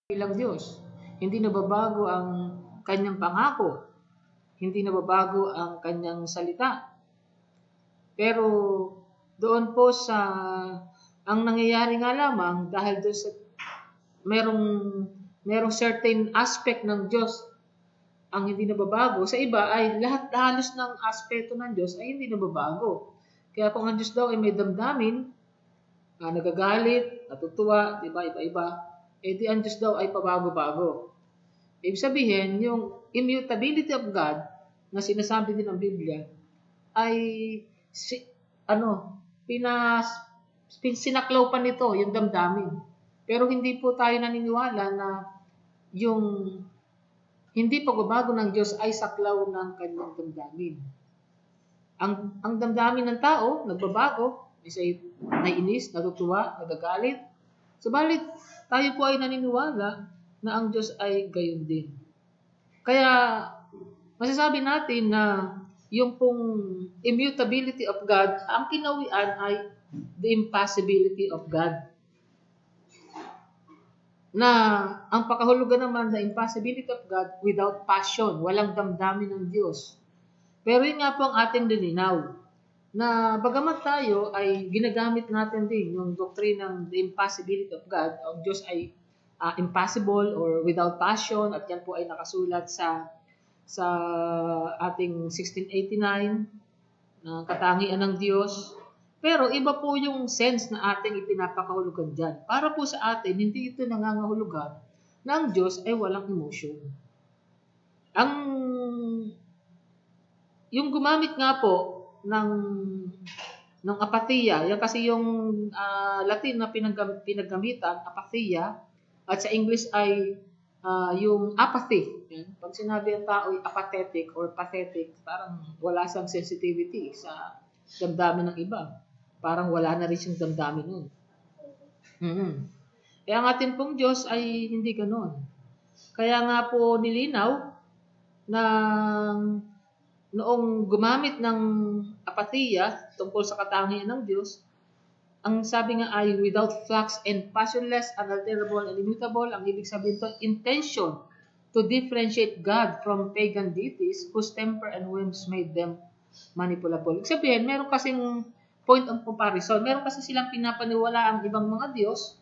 bilang Diyos. Hindi nababago ang kanyang pangako. Hindi nababago ang kanyang salita. Pero doon po sa ang nangyayari nga lamang dahil doon sa merong certain aspect ng Diyos ang hindi nababago. Sa iba ay lahat halos ng aspeto ng Diyos ay hindi nababago. Kaya kung ang Diyos daw ay may damdamin, nagagalit, natutuwa, diba, iba-iba, di ang Diyos daw ay pabago-bago. Ibig sabihin, yung immutability of God na sinasabi din ng Biblia ay sinaklaw pa nito yung damdamin. Pero hindi po tayo naniniwala na yung hindi pagbabago ng Diyos ay saklaw ng kanyang damdamin. Ang damdamin ng tao, nagbabago, isa naiinis, natutuwa, nagagalit. Subalit, tayo po ay naniniwala na ang Diyos ay gayon din. Kaya, masasabi natin na yung pong immutability of God, ang kinawian ay the impassibility of God. Na ang pakahulugan naman na impassibility of God without passion, walang damdamin ng Diyos. Pero yun nga po ang ating lilinaw, na bagamat tayo ay ginagamit natin din yung doctrine ng the impassibility of God, ang Diyos ay impossible or without passion, at yan po ay nakasulat sa ating 1689 na katangian ng Diyos. Pero iba po yung sense na ating ipinapakahulugan dyan. Para po sa atin, hindi ito nangangahulugan na ang Diyos ay walang emotion. Yung gumamit nga po ng apathiya, yan kasi yung Latin na pinaggamitan, apathiya, at sa English ay yung apathy. Yan. Pag sinabi ang tao ay apathetic or pathetic, parang wala siyang sensitivity sa damdamin ng iba. Parang wala na rin siyang damdamin nun. Kaya ang ating pong Diyos ay hindi ganon. Kaya nga po nilinaw na noong gumamit ng apathiya tungkol sa katangian ng Diyos, ang sabi nga ay without flux and passionless, unalterable and immutable. Ang ibig sabihin ito, intention to differentiate God from pagan deities whose temper and whims made them manipulable. Ibig sabihin, meron kasing point of comparison. Meron kasi silang pinapaniwala ang ibang mga Diyos.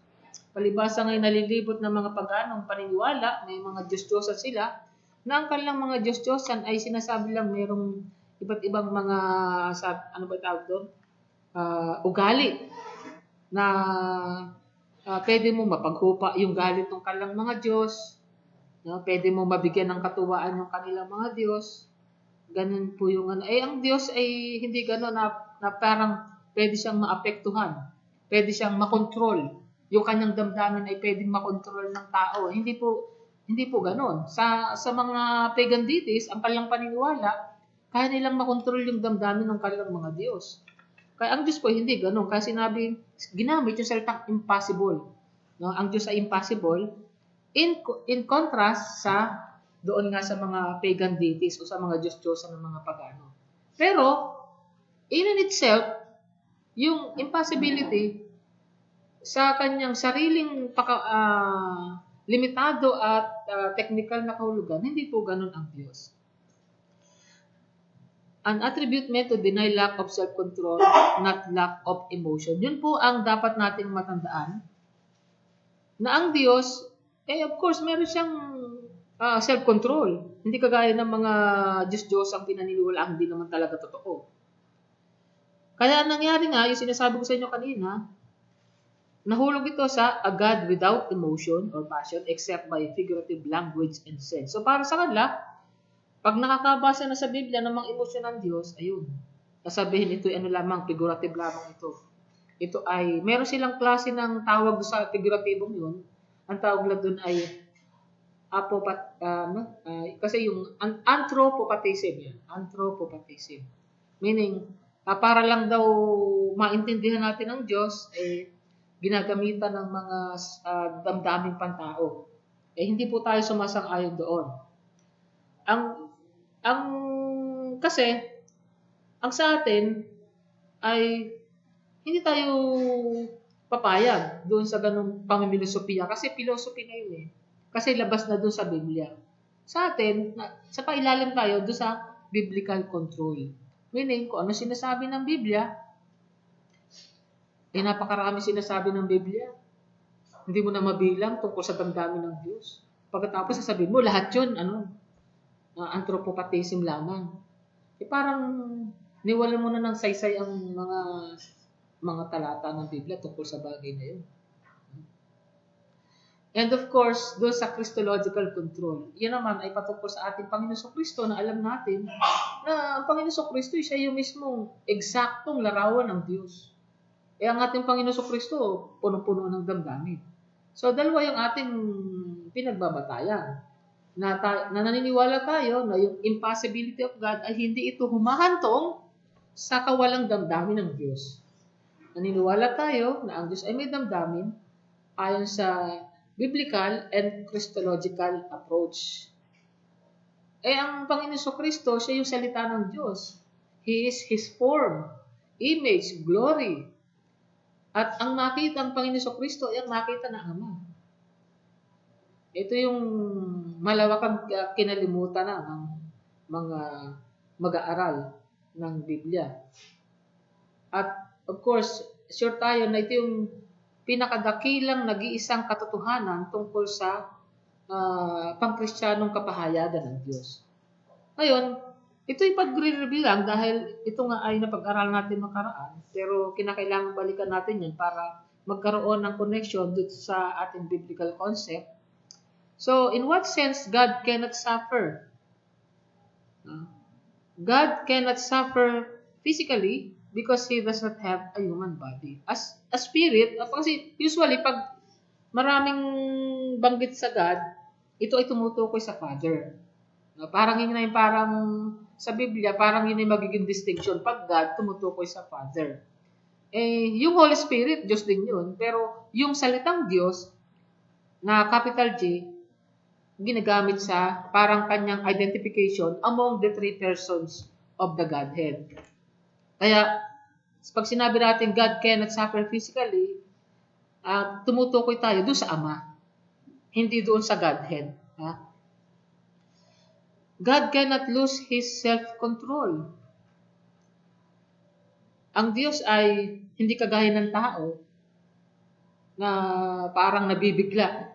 Palibasa ngayon nalilibot ng mga paganong paniniwala, may mga Diyos-Diyosan sila, na ang kanilang mga Diyos-Diyosan ay sinasabi lang merong iba't ibang mga, ugali na pwede mo mapaghupa yung galit ng kanilang mga Diyos, pwede mo mabigyan ng katuwaan yung kanilang mga Diyos. Ganun po yung ang Diyos ay hindi gano'n na parang pwede siyang maapektuhan, pwede siyang makontrol. Yung kanyang damdamin ay pwedeng makontrol ng tao. Hindi po gano'n. Sa mga pagan deities, ang kanilang paniniwala, kaya nilang makontrol yung damdamin ng kanilang mga Diyos. Kaya ang Diyos po hindi gano'n. Kaya ginamit yung salitang impossible. Ang Diyos ay impossible. In contrast sa doon nga sa mga pagan deities o sa mga Diyos-Diyosan ng mga pagano. Pero, in itself, yung impossibility sa kanyang sariling limitado at technical na kahulugan, hindi po ganun ang Diyos. An attribute meant to deny lack of self-control, not lack of emotion. Yun po ang dapat nating matandaan, na ang Diyos, of course, meron siyang self-control. Hindi kagaya ng mga Diyos-Diyos ang pinaniniwalaan, hindi naman talaga totoo. Kaya nangyari nga, yung sinasabi ko sa inyo kanina, nahulog ito sa a God without emotion or passion except by figurative language and sense. So para sa kanila, pag nakakabasa na sa Biblia ng mga emosyon ng Diyos, ayun, sasabihin ito ay lamang, figurative lamang ito. Ito ay, meron silang klase ng tawag sa figuratibong yun. Ang tawag lang doon ay kasi yung anthropopathism yan. Anthropopathism. Meaning, para lang daw maintindihan natin ang Diyos, ginagamitan ng mga damdaming pantao. Hindi po tayo sumasang-ayon doon. Kasi, ang sa atin ay hindi tayo papayag doon sa ganung pangimilosopiya kasi philosophy na yun Kasi labas na doon sa Biblia. Sa atin, sa pailalim tayo doon sa biblical control. Meaning, kung ano sinasabi ng Biblia, napakarami sinasabi ng Biblia. Hindi mo na mabilang tungkol sa damdamin ng Diyos. Pagkatapos sasabihin mo, lahat yun, anthropopathism lamang. Parang niwalan mo na ng saysay ang mga talata ng Biblia tungkol sa bagay na yun. And of course, doon sa Christological control, yan naman ay patungkol sa ating Panginoon Kristo na alam natin na ang Panginoon Kristo siya yung mismong eksaktong larawan ng Diyos. Ang ating Panginoon Kristo, punong-puno ng damdamin. So, dalawa yung ating pinagbabatayan. Na naniniwala tayo na yung impassibility of God ay hindi ito humahantong sa kawalang damdamin ng Diyos. Naniniwala tayo na ang Diyos ay may damdamin ayon sa biblical and Christological approach. Ang Panginoon Kristo, siya yung salita ng Diyos. He is His form, image, glory. At ang makita ng Panginoon Kristo ay ang makita ng Ama. Ito yung malawakang kinalimutan ng mga mag-aaral ng Biblia. At of course, sure tayo na ito yung pinakadakilang nag-iisang katotohanan tungkol sa pangkristyanong kapahayagan ng Diyos. Ngayon, ito'y pag-re-reveal lang dahil ito nga ay napag-aral natin makaraan, pero kinakailangan balikan natin yan para magkaroon ng connection dito sa ating biblical concept. So, in what sense God cannot suffer? God cannot suffer physically because He does not have a human body. As a spirit, kasi usually pag maraming banggit sa God, ito ay tumutukoy sa Father. Parang yun na yung parang sa Biblia, parang yun yung magiging distinction. Pag God, tumutukoy sa Father. Yung Holy Spirit, Diyos din yun. Pero yung salitang Diyos, na capital G, ginagamit sa parang kanyang identification among the three persons of the Godhead. Kaya, pag sinabi natin God cannot suffer physically, tumutukoy tayo doon sa Ama. Hindi doon sa Godhead. God cannot lose His self-control. Ang Diyos ay hindi kagaya ng tao na parang nabibigla.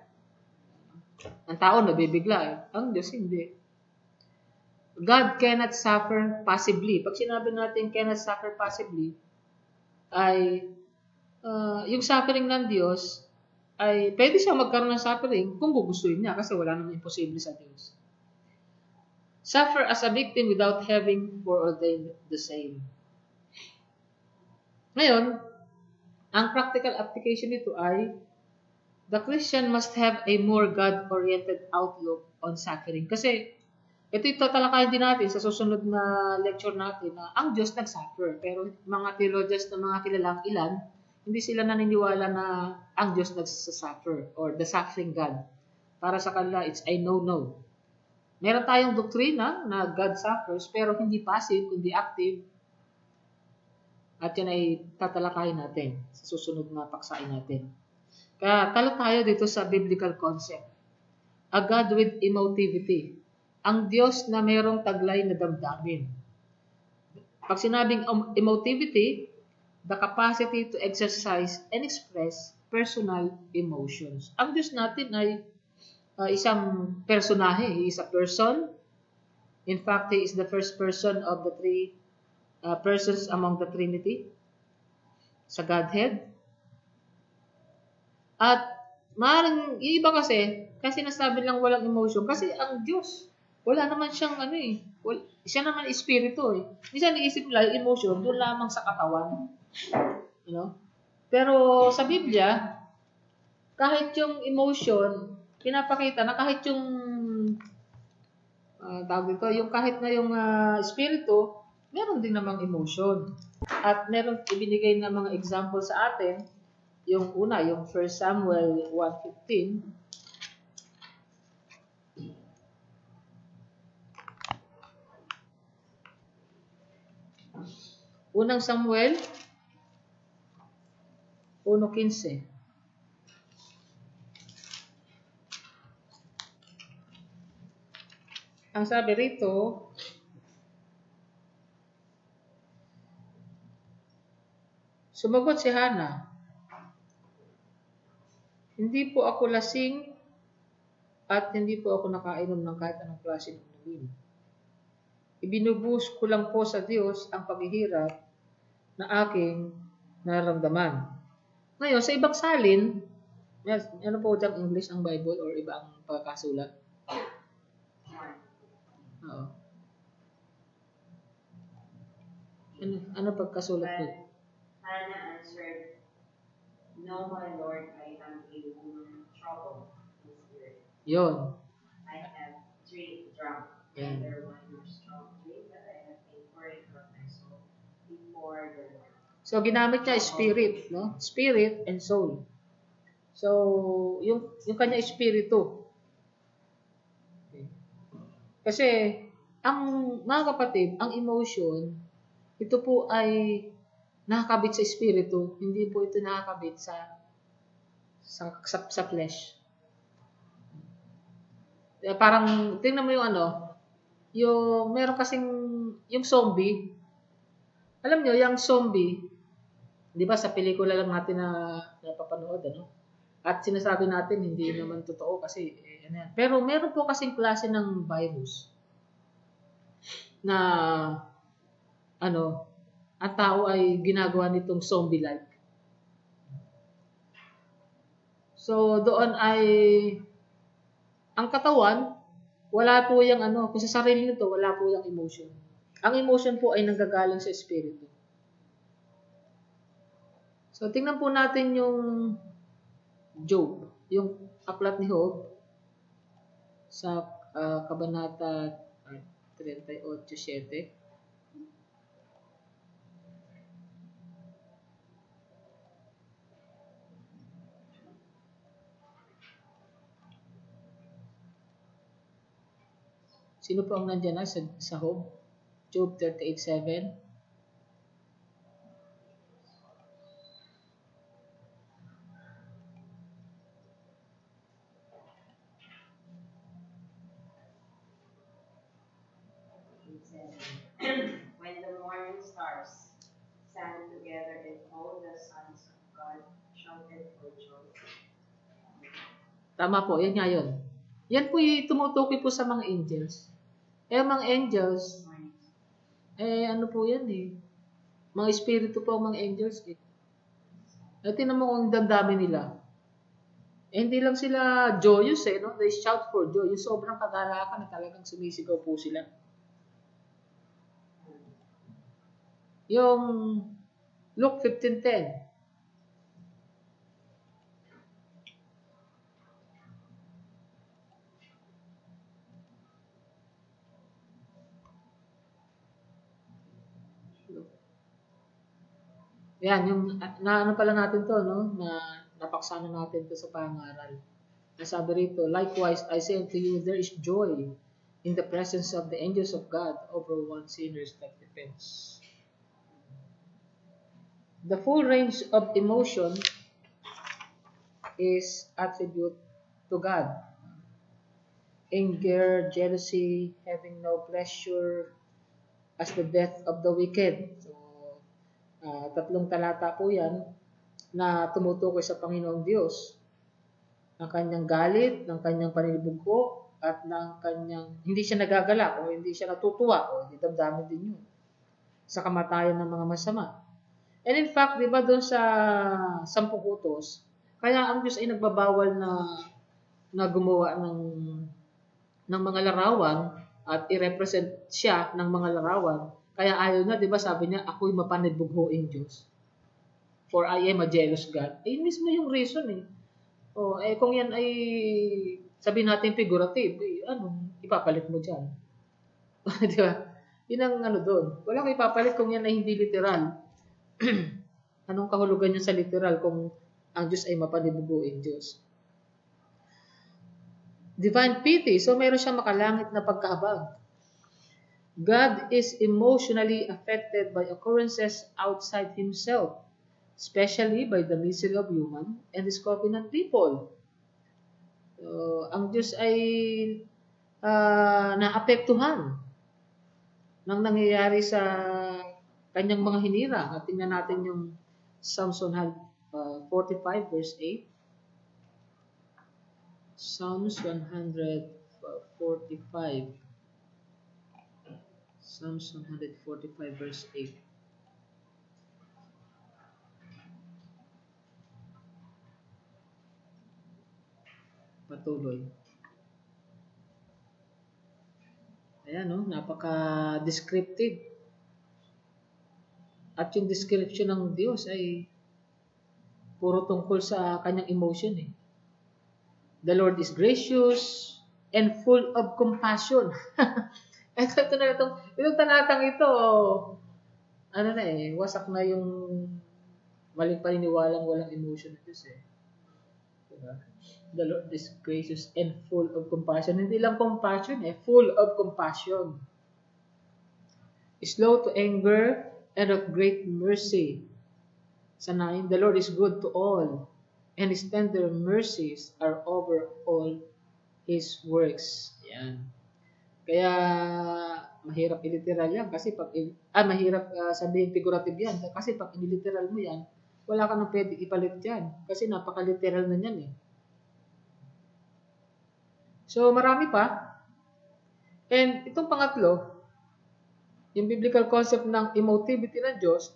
Ang tao nabibigla. Ang Diyos hindi. God cannot suffer passively. Pag sinabi natin cannot suffer passively, ay yung suffering ng Diyos ay pwede siya magkaroon ng suffering kung gugustuhin niya kasi wala namang imposible sa Diyos. Suffer as a victim without having foreordained the same. Ngayon, ang practical application nito ay the Christian must have a more God-oriented outlook on suffering. Kasi ito tatalakayin din natin sa susunod na lecture natin na ang Diyos nag-suffer. Pero mga theologians na mga kilalang ilan, hindi sila naniniwala na ang Diyos nag-suffer or the suffering God. Para sa kanila, it's a no-no. Meron tayong doktrina na God suffers pero hindi passive, kundi active. At yan ay tatalakayin natin sa susunod na paksain natin. Kaya talo tayo dito sa biblical concept. A God with emotivity. Ang Diyos na mayroong taglay na damdamin. Pag sinabing emotivity, the capacity to exercise and express personal emotions. Ang Diyos natin ay isang personahe. He is a person. In fact, He is the first person of the three persons among the Trinity sa Godhead. At maaaring yung iba kasi nasabi lang walang emotion kasi ang Diyos, wala naman siyang siya naman espiritu Hindi siya naisip lang emotion doon lamang sa katawan. Pero sa Biblia, kahit yung emotion, pinapakita na kahit yung kahit na yung espiritu, meron din namang emotion. At meron ibinigay na mga example sa atin. Yung una, yung 1 Samuel 1:15. Unang Samuel 1:15. ang sabi rito, sumagot si Hana, hindi po ako lasing at hindi po ako nakainom ng kahit anong klase ng inumin. Ibinubuhos ko lang po sa Diyos ang paghihirap na aking nararamdaman. Ngayon, sa ibang salin, ano po dyan, English ang Bible or iba ang pagkakasulat? Oo. Ano pagkasulat po? Hannah answered, "No, my Lord, I am a woman troubled in spirit. Yon. I have drunk Yan. neither wine nor strong drink, but I have been pouring out my soul before the Lord." So, ginamit niya spirit, no? Spirit and soul. So, yung kanya espiritu. Okay. Kasi, ang mga kapatid, ang emotion, ito po ay nakakabit sa espiritu, hindi po ito nakakabit sa flesh. Parang, tingnan mo yung meron kasing, yung zombie. Alam nyo, yung zombie, di ba sa pelikula lang natin na napapanood, At sinasabi natin, hindi naman totoo kasi, yan. Pero meron po kasing klase ng virus na, ang tao ay ginagawa nitong zombie-like. So, doon ay, ang katawan, wala po yung kung sa sarili nito, wala po yung emotion. Ang emotion po ay nanggagaling sa espiritu. So, tingnan po natin yung Job, yung aklat ni Job sa kabanata 38:7. Sino po ang nandiyan sa Job? Job 38:7. It says, "When the morning stars sang together and all the sons of God shouted for joy." Tama po, yan nga yun. Yan po yung tumutukoy po sa mga angels. Mga angels, ano po yan Mga espiritu po ang mga angels tingnan mo kung damdamin nila. Hindi lang sila joyous no? They shout for joy. Yung sobrang kagalakan na talagang sumisigaw po sila. Yung Luke 15:10. Yan, yung pala natin to, na napaksana natin to sa pangaral. Nasabi rito, "Likewise, I say unto you, there is joy in the presence of the angels of God over one sinner's that repents." The full range of emotion is attribute to God. Anger, jealousy, having no pleasure, as the death of the wicked. So, 3 talata po yan na tumutukoy sa Panginoong Diyos. Ng kanyang galit, ng kanyang panibugho, at ng kanyang, hindi siya nagagalak o hindi siya natutuwa o hindi damdamin din yun. Sa kamatayan ng mga masama. And in fact, di ba doon sa 10 utos, kaya ang Diyos ay nagbabawal na gumawa ng mga larawan at i-represent siya ng mga larawan. Kaya ayaw na, di ba sabi niya, ako'y mapanibughoing Diyos. For I am a jealous God. Mismo yung reason kung yan ay, sabi natin figurative, ipapalit mo dyan. Di ba? Yun ang doon. Wala kang ipapalit kung yan ay hindi literal. Anong kahulugan niya sa literal kung ang Diyos ay mapanibughoing Diyos? Divine pity. So, meron siyang makalangit na pagkahabag. God is emotionally affected by occurrences outside Himself, especially by the misery of human and His covenant people. Ang Diyos ay naapektuhan ng nangyayari sa kanyang mga hinirang. At tingnan natin yung Psalms 145 verse 8. Psalms 145. Psalms 145 verse 8. Patuloy. Ayan, no? Napaka-descriptive. At yung description ng Diyos ay puro tungkol sa kanyang emotion eh. The Lord is gracious and full of compassion. Ito na itong talatang ito, ano na eh, wasak na yung maling paniniwalang walang emotion ng Diyos eh. Diba? The Lord is gracious and full of compassion. Hindi lang compassion eh, full of compassion. Slow to anger and of great mercy. Sa 9, the Lord is good to all, and His tender mercies are over all His works. Yan. Kaya mahirap iliteral yan kasi mahirap sabihin figurative yan kasi pag iniliteral mo yan, wala ka nang pwede ipalit yan kasi napaka-literal na yan eh. So marami pa. And itong pangatlo, yung biblical concept ng emotivity ng Diyos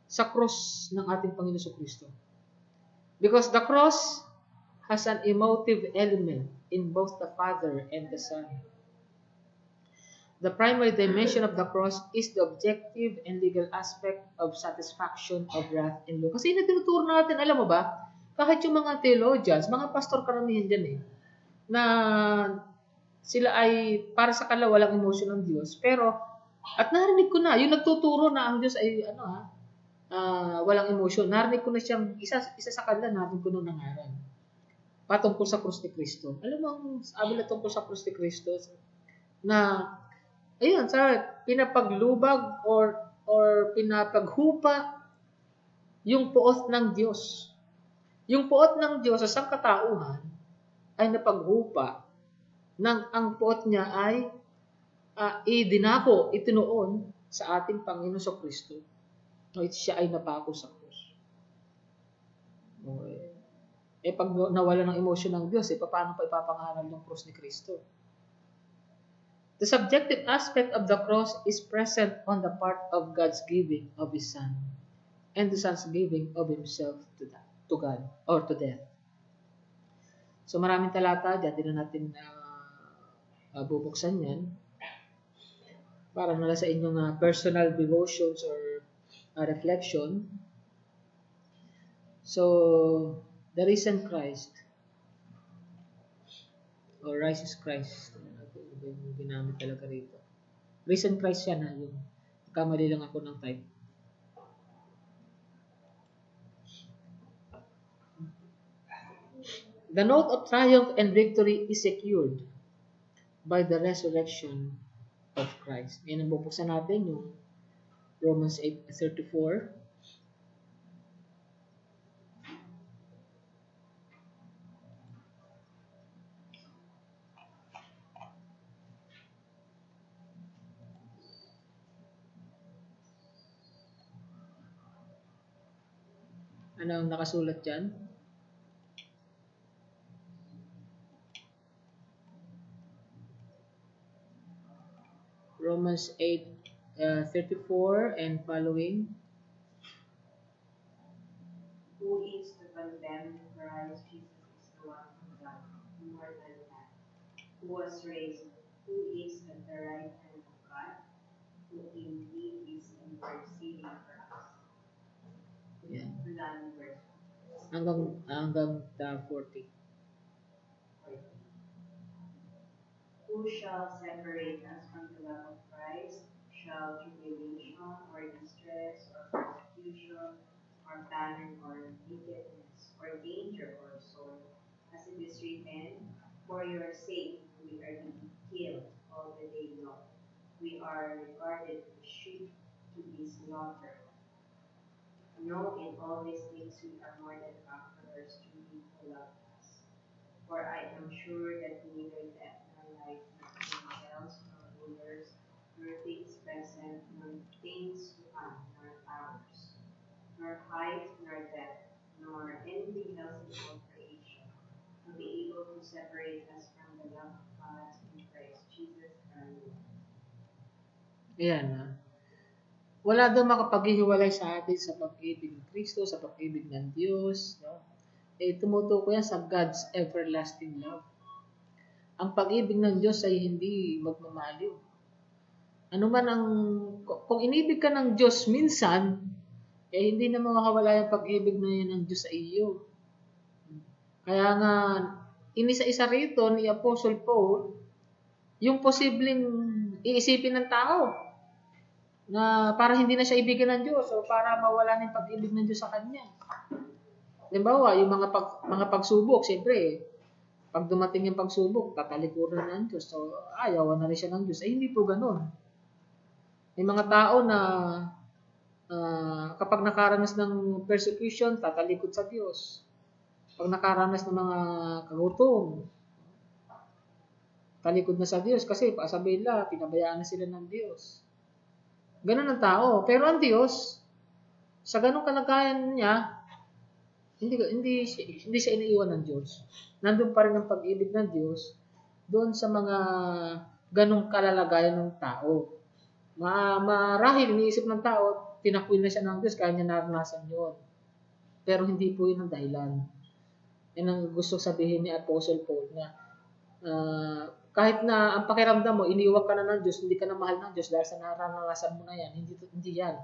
sa cross ng ating Panginoon Kristo. Because the cross has an emotive element in both the Father and the Son. The primary dimension of the cross is the objective and legal aspect of satisfaction of wrath and law. Kasi tinuturo natin, alam mo ba, kahit yung mga theologians, mga pastor karamihan dyan eh, na sila ay para sa kanila walang emotion ng Diyos. Pero, at narinig ko na, yung nagtuturo na ang Diyos ay walang emotion. Narinig ko na siyang, isa sa kanila, narinig ko nung nangaral. Patungkol sa krus ni Kristo. Alam mo, ang sabi na tungkol sa krus ni Kristo, na ayun, sa pinapaglubag or pinapaghupa yung puot ng Diyos. Yung puot ng Diyos sa sangkatauhan ay napaghupa ng ang puot niya ay idinako, itinuon sa ating Panginoon sa Kristo. No, siya ay napako sa krus. Pag nawala ng emosyon ng Diyos, paano pa ipapangaral yung krus ni Kristo? The subjective aspect of the cross is present on the part of God's giving of His Son and the Son's giving of Himself to God or to death. So maraming talata dyan, din na natin bubuksan yan para nala sa inyong personal devotions or reflection. So, the risen Christ or rises Christ, yung ginamit talaga rito. Risen Christ yan yung kamali lang ako ng type. The note of triumph and victory is secured by the resurrection of Christ. Ngayon, bubuksan natin yung Romans 8:34. Ano ang nakasulat dyan? Romans 8:34 and following. Who is to condemn? Christ Jesus is the one who died, more than that, who was raised, who is at the right hand of God, who indeed is interceding for us. Yeah. Verse. Hanggang 40. Who shall separate us from the love of Christ? Shall tribulation or distress or persecution or famine or nakedness or danger or sword? As it is written, for your sake we are being killed all the day long. We are regarded as sheep to be slaughtered. No, in all these things we are more than conquerors through Him who loved us. For I am sure that neither death, nor like not angels, nor rulers, nor things present, nor things to come, nor powers, nor height, nor depth, nor anything else in all creation will be able to separate us from the love of God in Christ Jesus our Lord. Ayan. Wala daw makapaghihiwalay sa atin sa pag-ibig ng Kristo, sa pag-ibig ng Diyos. No? Tumutukoy yan sa God's everlasting love. Ang pag-ibig ng Diyos ay hindi magmamaliw. Ano man ang, kung inibig ka ng Diyos minsan, hindi na makakawala yung pag-ibig na yun ng Diyos sa iyo. Kaya nga, inisa-isa rito ni Apostle Paul, yung posibleng iisipin ng tao na para hindi na siya ibigan ng Diyos o para mawala ng pag-ibig ng Diyos sa kanya. Halimbawa, yung mga pagsubok, siyempre, pag dumating yung pagsubok, tatalikuran ng Diyos. So, ayaw na rin siya ng Diyos. Hindi po ganun. May mga tao na kapag nakaranas ng persecution, tatalikod sa Diyos. Pag nakaranas ng mga kagutom, talikod na sa Diyos kasi sabihin nila, pinabayaan na sila ng Diyos. Ganun ang tao. Pero ang Diyos, sa ganung kalagayan niya, hindi siya iniiwan ng Diyos. Nandun pa rin ang pag-ibig ng Diyos doon sa mga ganung kalalagayan ng tao. Marahil iniisip ng tao, tinakwil na siya ng Diyos kaya niya naranasan yun. Pero hindi po yun ang dahilan. Yan ang gusto sabihin ni Apostle Paul na kahit na ang pakiramdam mo, iniiwan ka na ng Diyos, hindi ka na mahal ng Diyos dahil sa naranasan mo na yan, hindi yan.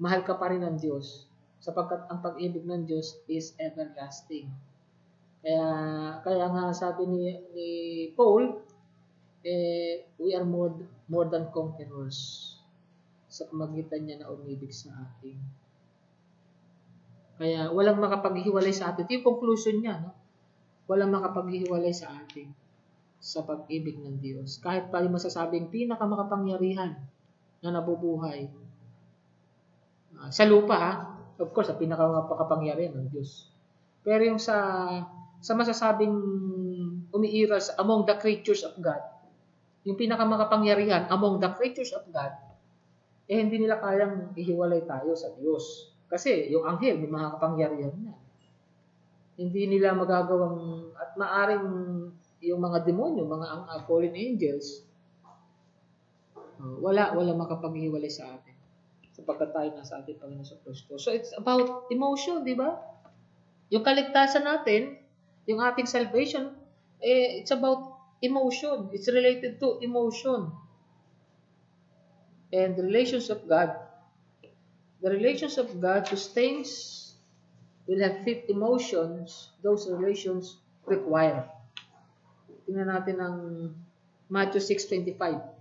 Mahal ka pa rin ng Diyos sapagkat ang pag-ibig ng Diyos is everlasting. Kaya nga sabi ni Paul, we are more than conquerors sa pamagitan niya na umibig sa atin. Kaya walang makapaghiwalay sa atin. Ito yung conclusion niya, no? Walang makapaghiwalay sa atin sa pag-ibig ng Diyos. Kahit pa yung masasabing pinakamakapangyarihan na nabubuhay. Sa lupa, of course, ang pinakamakapangyarihan ng Diyos. Pero yung sa masasabing umiiral among the creatures of God, yung pinakamakapangyarihan among the creatures of God, hindi nila kayang ihiwalay tayo sa Diyos. Kasi yung anghel, may mga kapangyarihan na. Hindi nila magagawang, at maaring yung mga demonyo, mga fallen angels, wala makapaghiwalay sa atin. Sapagkat tayo nasa ating Panginoon sa Kristo. So it's about emotion, di ba? Yung kaligtasan natin, yung ating salvation, it's about emotion. It's related to emotion. And the relations of God sustains, will have fit emotions those relations require. Tingnan natin ang Matthew 6:25.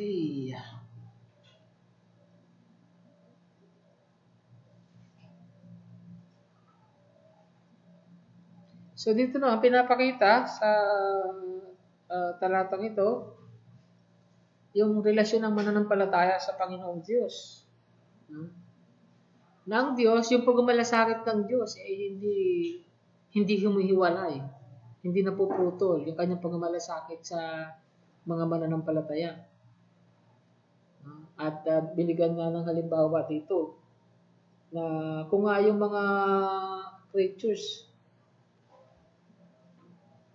Okay. So dito na pinapakita sa talatang ito yung relasyon ng mananampalataya sa Panginoong Diyos. Na ang Diyos, yung pagmamalasakit ng Diyos hindi humihiwalay. Hindi napuputol yung kanyang pagmamalasakit sa mga mananampalataya. At binigyan nga ng halimbawa dito na kung nga yung mga creatures,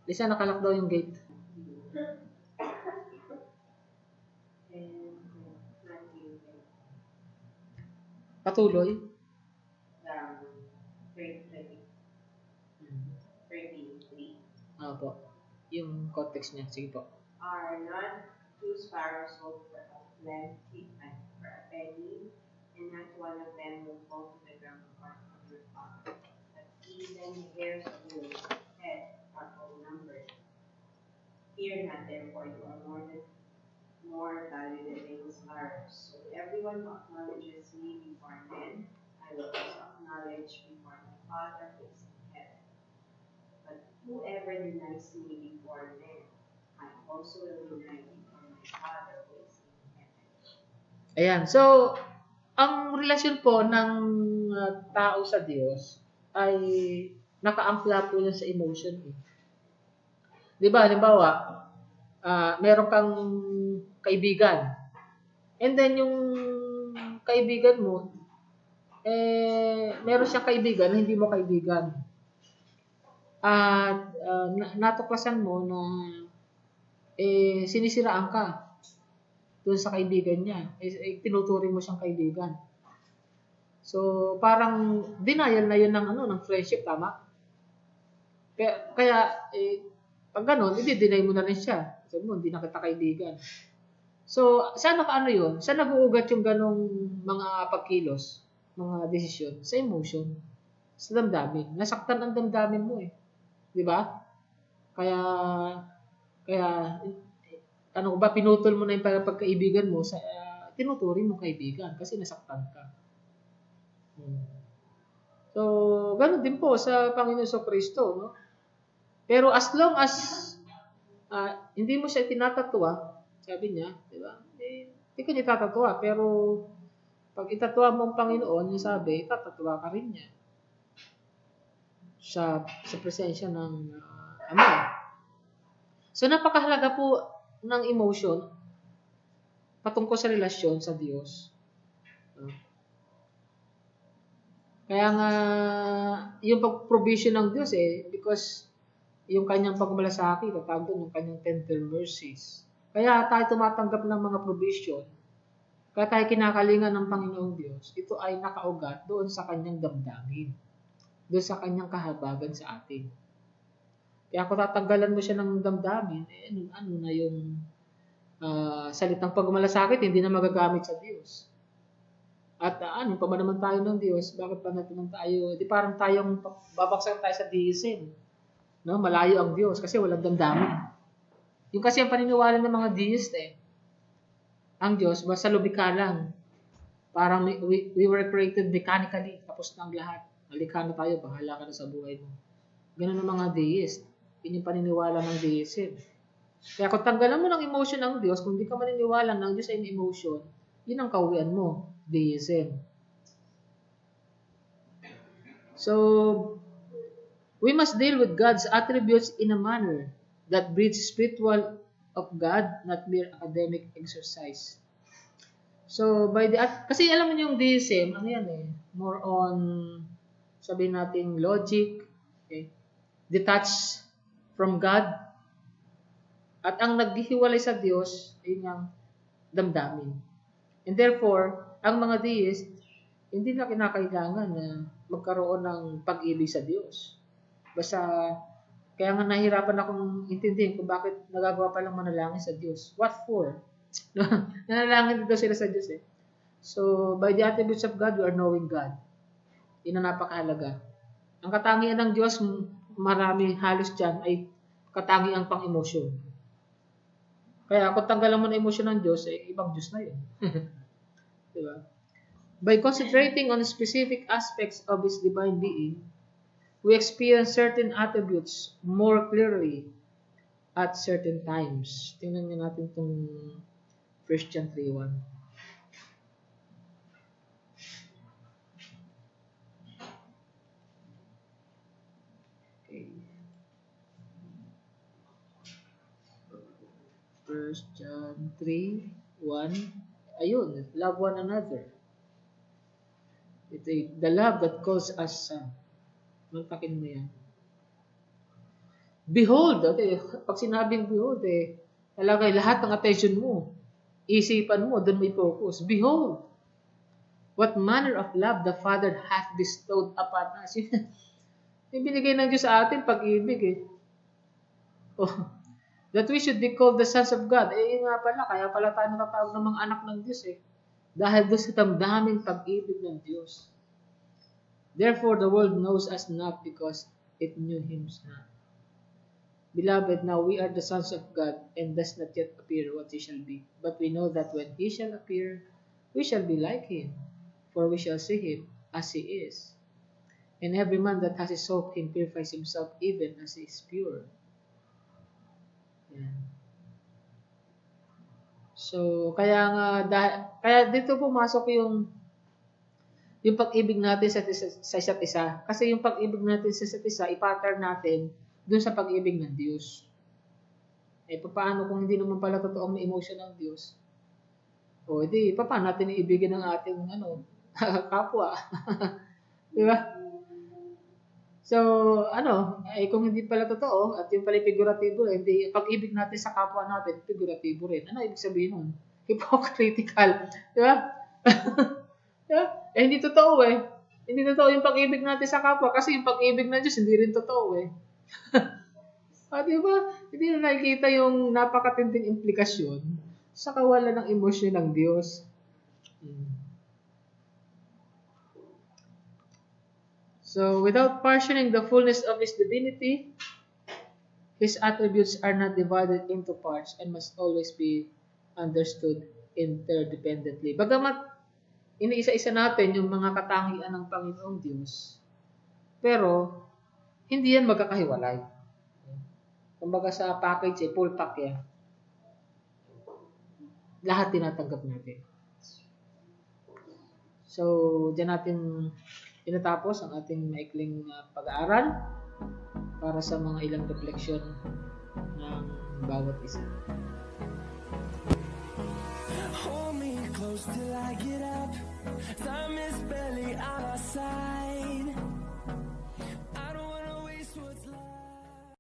Lisa, nakalak daw yung gate. Patuloy. 33. Opo. Yung context niya. Sige po. Are not two sparrows sold for a penny, and not one of them will fall to the ground apart from your Father. But even the hairs of your head are all numbered. Fear not, therefore, you are more valued than many sparrows. So everyone who acknowledges me before men, I will also acknowledge before my Father who is in heaven. But Whoever denies me before men, I also will deny before my Father who is in heaven. Ayan. So, ang relasyon po ng tao sa Diyos ay nakaangkla po yan sa emotion. Eh. Di ba, halimbawa, meron kang kaibigan. And then yung kaibigan mo, meron siyang kaibigan na hindi mo kaibigan. At natuklasan mo na sinisiraan ka doon sa kaibigan niya. Tinuturing mo siyang kaibigan. So, parang denial na yun ng, ng friendship, tama? Kaya pag gano'n, i-deny mo na rin siya. Sabi mo, hindi na kita kaibigan. So, saan yun? Saan nag-uugat yung ganong mga pagkilos, mga desisyon? Sa emotion. Sa damdamin. Nasaktan ang damdamin mo eh. Di ba? Kaya, pinutol mo na yung pagkaibigan mo sa tinuturing mo kaibigan kasi nasaktan ka. So, gano'n din po sa Panginoon Kristo, no? Pero as long as hindi mo siya tinatatwa, sabi niya, di ba? Hindi ka niya tatatwa, pero pag itatwa mo ang Panginoon, yung sabi, tatatwa ka rin niya sa presensya ng Ama. So, napakahalaga po ng emotion patungkol sa relasyon sa Diyos. Kaya nga, yung pag-provision ng Diyos because yung kanyang pagmalasaki, tatawag doon yung kanyang tender mercies. Kaya tayo tumatanggap ng mga provision, kaya tayo kinakalingan ng Panginoong Diyos, ito ay nakaugat doon sa kanyang damdamin, doon sa kanyang kahabagan sa atin. Kaya kung tatanggalan mo siya ng damdamin, ano na yung salitang pagmalasakit, hindi na magagamit sa Diyos. At ano pa naman tayo ng Diyos, bakit pa natin tayo, di parang tayong babaksak tayo sa deism. No, malayo ang Diyos kasi walang damdamin. Yung kasi ang paniniwala ng mga deist ang Diyos basta lumikha lang. Parang we were created mechanically, tapos na ang lahat. Nalikha na tayo, bahala ka na sa buhay mo. Ganun ang mga deist. Yun yung paniniwala ng deism. Kaya kung tanggalan mo ng emotion ng Diyos, kung hindi ka maniniwala ng Diyos ay may emotion, yun ang kauwian mo, deism. So, we must deal with God's attributes in a manner that breeds spiritual of God, not mere academic exercise. So, kasi alam mo yung deism, ano yan more on, sabihin natin, logic, okay? Detached from God. At ang naghihiwalay sa Diyos ay ang damdamin. And therefore, ang mga deist, hindi na kinakailangan na magkaroon ng pag-ibig sa Diyos. Basta, kaya nga nahihirapan akong intindihin kung bakit nagagawa pa lang manalangin sa Diyos. What for? Nanalangin dito sila sa Diyos So, by the attributes of God, we are knowing God. Yun ang napakahalaga. Ang katangian ng Diyos, marami halos dyan, ay katangian pang emosyon. Kaya kung tanggalan mo na emosyon ng Diyos, ibang Diyos na yun. Diba? By concentrating on specific aspects of His divine being, we experience certain attributes more clearly at certain times. Tingnan niyo natin itong 1 John 3:1. Okay. 1 John 3:1. Ayun, love one another. Ito the love that calls us son. Magtakin mo yan. Behold, pag sinabing behold, talaga lahat ng attention mo, isipan mo, doon may focus. Behold, what manner of love the Father hath bestowed upon us. Yung binigay ng Diyos sa atin, pag-ibig that we should be called the sons of God. Yun nga pala, kaya pala tayo natatawag ng mga anak ng Diyos Dahil doon sa damdaming pag-ibig ng Diyos. Therefore, the world knows us not because it knew Him not. Beloved, now we are the sons of God, and does not yet appear what He shall be. But we know that when He shall appear, we shall be like Him, for we shall see Him as He is. And every man that has his hope in purifies himself even as he is pure. Yan. So, kaya dito pumasok yung pag-ibig natin sa isa't isa. Kasi yung pag-ibig natin sa isa't isa, i-pattern natin dun sa pag-ibig ng Diyos. Eh, paano kung hindi naman pala totoong emotion ng Diyos? O, edi, paano natin iibigin ng ating, kapwa? Di ba? So, kung hindi pala totoo, at yung pala figuratibo, hindi, pag-ibig natin sa kapwa natin, figuratibo rin. Ano ibig sabihin nun? Hypocritical. Di ba? Yeah? Hindi totoo eh. Hindi totoo yung pag-ibig natin sa kapwa kasi yung pag-ibig ng Diyos hindi rin totoo eh. Di ba? Hindi na nakikita yung napakatinding implikasyon sa kawalan ng emosyon ng Diyos. So, without partitioning the fullness of His divinity, His attributes are not divided into parts and must always be understood interdependently. Bagamat iniisa-isa natin yung mga katangian ng Panginoong Diyos, pero hindi yan magkakahiwalay. Kumbaga sa package, full pack yan. Lahat tinatanggap natin. So, diyan natin tinatapos ang ating maikling pag-aaral para sa mga ilang refleksyon ng bawat isa. Hold me close till I get up. Time is barely on our side.